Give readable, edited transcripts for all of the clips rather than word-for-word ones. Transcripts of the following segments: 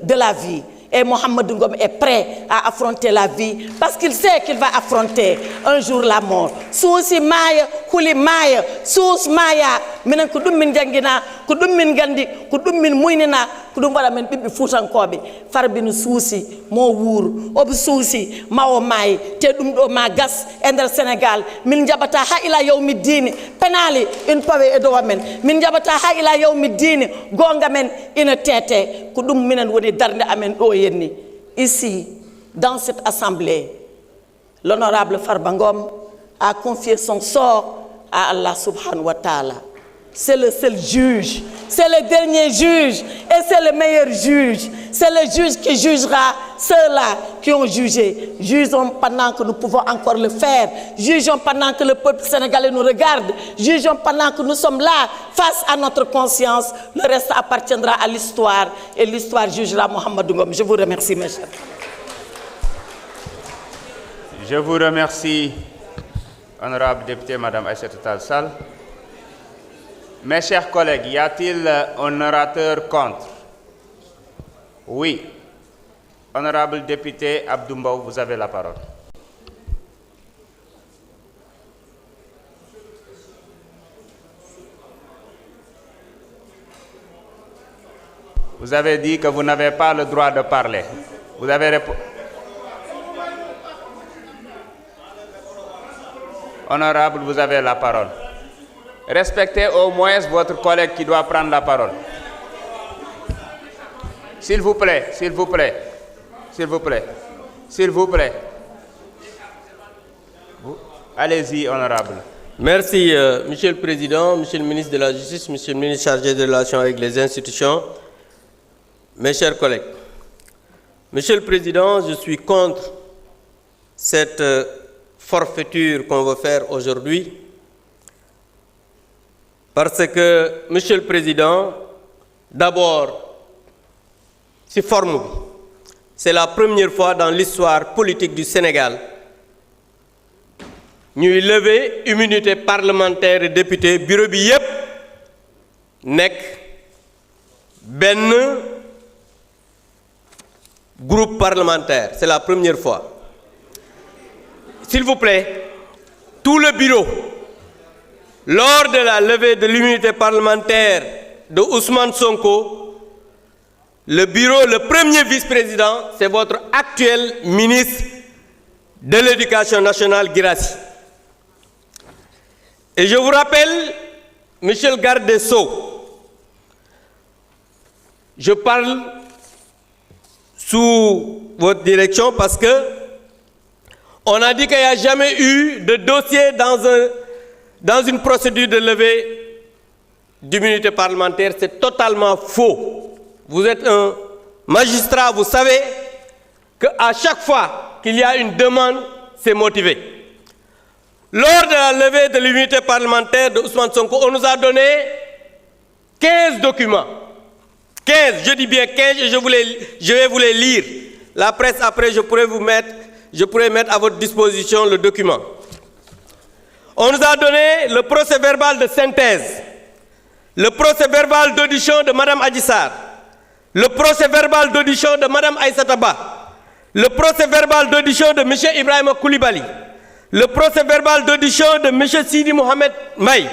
de la vie. Et Mohamed Ngom est prêt à affronter la vie parce qu'il sait qu'il va affronter un jour la mort. Sousi maya, huli maya, sous maya, minen ko dum min jangina, ko dum min gandi, ko dum min muynina, ko dum wala men bibbi futankobe. Farbinu sousi mo wour, obi sousi mawo may, te dum do ma gas ender Sénégal, min jabata ha ila yawmi dini, penali une pawe e do men, min jabata ha ila yawmi dini, gonga men ina tete, ko dum minen woni darnde amen do. Ici, dans cette assemblée, l'honorable Farba Ngom a confié son sort à Allah subhanahu wa ta'ala. C'est le seul juge, c'est le dernier juge et c'est le meilleur juge. C'est le juge qui jugera ceux-là qui ont jugé. Jugeons pendant que nous pouvons encore le faire. Jugeons pendant que le peuple sénégalais nous regarde. Jugeons pendant que nous sommes là face à notre conscience. Le reste appartiendra à l'histoire et l'histoire jugera Mohamed Ngom. Je vous remercie, mes chers. Je vous remercie, honorable député, Madame Aïssatou Tall Sall. Mes chers collègues, y a-t-il un orateur contre? Oui. Honorable député Abdou Mbow, vous avez la parole. Vous avez dit que vous n'avez pas le droit de parler. Vous avez répondu. Honorable, vous avez la parole. Respectez au moins votre collègue qui doit prendre la parole. S'il vous plaît, s'il vous plaît, s'il vous plaît, s'il vous plaît. Allez-y, honorable. Merci, Monsieur le Président, Monsieur le ministre de la Justice, Monsieur le ministre chargé des relations avec les institutions, mes chers collègues. Monsieur le Président, je suis contre cette forfaiture qu'on veut faire aujourd'hui. Parce que, Monsieur le Président, d'abord, c'est forme. C'est la première fois dans l'histoire politique du Sénégal nous lever immunité parlementaire et député bureau bi yépp nek ben groupe parlementaire. C'est la première fois. S'il vous plaît, tout le bureau, lors de la levée de l'immunité parlementaire de Ousmane Sonko, le bureau, le premier vice-président, c'est votre actuel ministre de l'Éducation nationale, Guirassy. Et je vous rappelle, monsieur le garde des Sceaux, je parle sous votre direction parce que on a dit qu'il n'y a jamais eu de dossier dans une procédure de levée d'immunité parlementaire. C'est totalement faux. Vous êtes un magistrat, vous savez qu'à chaque fois qu'il y a une demande, c'est motivé. Lors de la levée de l'immunité parlementaire de Ousmane Sonko, on nous a donné 15 documents. 15, je dis bien 15 et je vais vous les lire. La presse, après, je pourrais mettre à votre disposition le document. On nous a donné le procès verbal de synthèse, le procès verbal d'audition de Mme Adji Sarr, le procès verbal d'audition de Mme Aïssata Ba, le procès verbal d'audition de M. Ibrahima Koulibaly, le procès verbal d'audition de M. Sidi Mohamed Maï,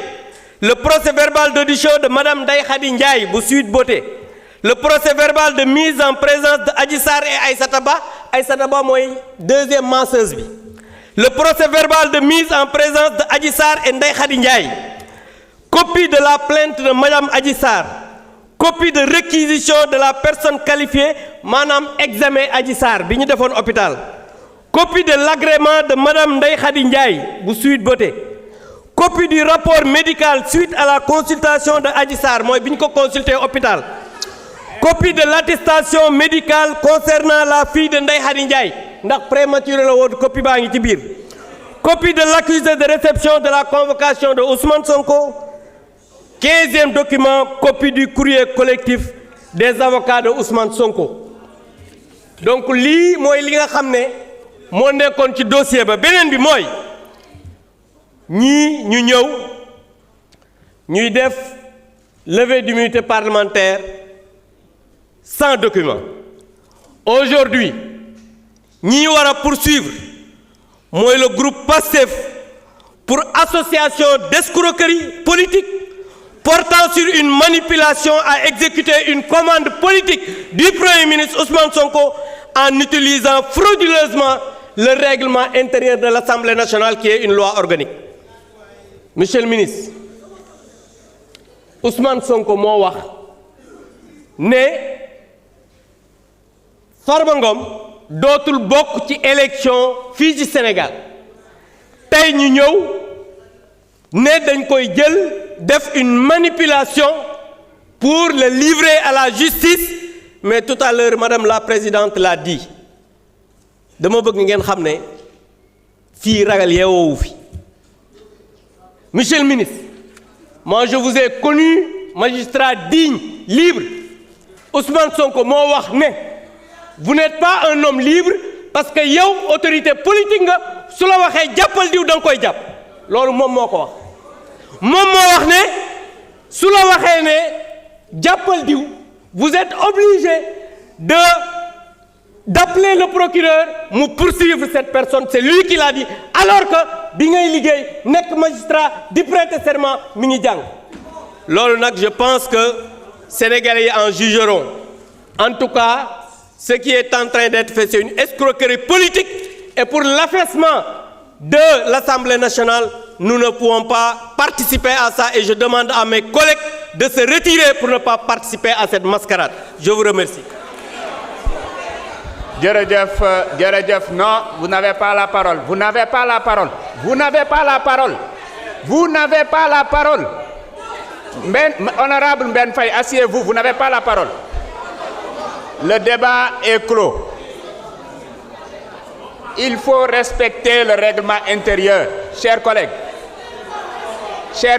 le procès verbal d'audition de Mme Ndeye Khady Ndiaye, Boussuit Boté, le procès verbal de mise en présence de Adji Sarr et Aïssata Ba, moi, deuxième menseuse. Le procès verbal de mise en présence de Adji Sarr et Ndeye Khady Ndiaye, copie de la plainte de Mme Adji Sarr, copie de réquisition de la personne qualifiée, Mme examen Adji Sarr, bi ñu defoon hôpital, copie de l'agrément de Mme Ndeye Khady Ndiaye, Boussuit Boté, copie du rapport médical suite à la consultation de Adji Sarr, moi bi ñu ko consulté hôpital, copie de l'attestation médicale concernant la fille de Ndeye Khady Ndiaye, ndax prématuré la woon copie baa ngi ci biir, copie de l'accusé de réception de la convocation de Ousmane Sonko, 15e document, copie du courrier collectif des avocats de Ousmane Sonko. Donc lii mooy li nga xam ne moo nekkoon ci dossier ba. Beneen bi mooy ñii ñu ñëw ñuy def levée d'immunité parlementaire sans document. aujourd'hui ñi war a poursuivre mooy le groupe PASTEF pour association d'escroquerie politique portant sur une manipulation à exécuter une commande politique du Premier ministre Ousmane Sonko en utilisant frauduleusement le règlement intérieur de l'Assemblée nationale qui est une loi organique. Monsieur le ministre, Ousmane Sonko moo wax ne Farba Ngom dootul bokk ci élection fii ci Sénégal tey ñu ñëw ne dañ koy jël def une manipulation pour le livrer à la justice, mais tout à l'heure madame la présidente l'a dit dama bëgg ngeen xam ne fii ragal yeewoowu fi. Monsieur le ministre, moi je vous ai connu magistrat digne, libre. Ousmane Sonko moo wax ne vous n'êtes pas un homme libre parce que yow autorité politique nga su la waxee jàppal diw da nga koy jàpp loolu moom moo ko wax. moom moo wax ne su la waxee ne jàppal diw vous êtes obligé d'appeler le procureur mu poursuivre cette personne, c'est lui qui l'a dit, alors que bi ngay liggéey nekk magistrat di prêter serment mi ngi jàng. loolu nag je pense que Sénégalais yi en jugeront. En tout cas, ce qui est en train d'être fait, c'est une escroquerie politique, et pour l'affaissement de l'Assemblée nationale, nous ne pouvons pas participer à ça, et je demande à mes collègues de se retirer pour ne pas participer à cette mascarade. Je vous remercie. Djeredjef, non, vous n'avez pas la parole. Vous n'avez pas la parole. Vous n'avez pas la parole. Vous n'avez pas la parole. Honorable Mben Faye, asseyez-vous, vous n'avez pas la parole. Le débat est clos. Il faut respecter le règlement intérieur. Chers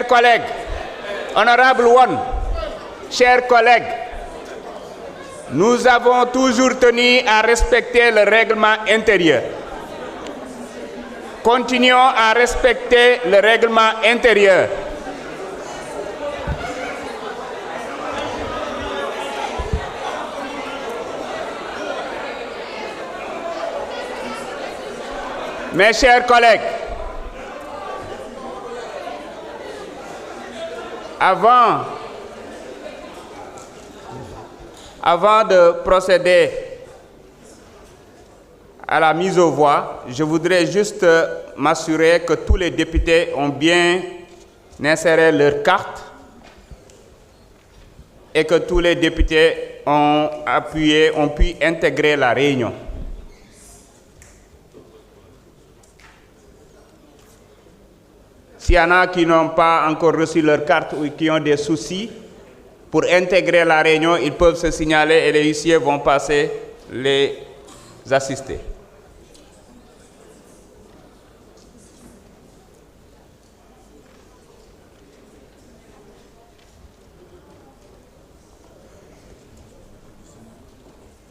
collègues, honorable One, chers collègues, nous avons toujours tenu à respecter le règlement intérieur. Continuons à respecter le règlement intérieur. Mes chers collègues, avant de procéder à la mise aux voix, je voudrais juste m'assurer que tous les députés ont bien inséré leur carte et que tous les députés ont pu intégrer la réunion. S'il y en a qui n'ont pas encore reçu leur carte ou qui ont des soucis, pour intégrer la réunion, ils peuvent se signaler et les huissiers vont passer les assister.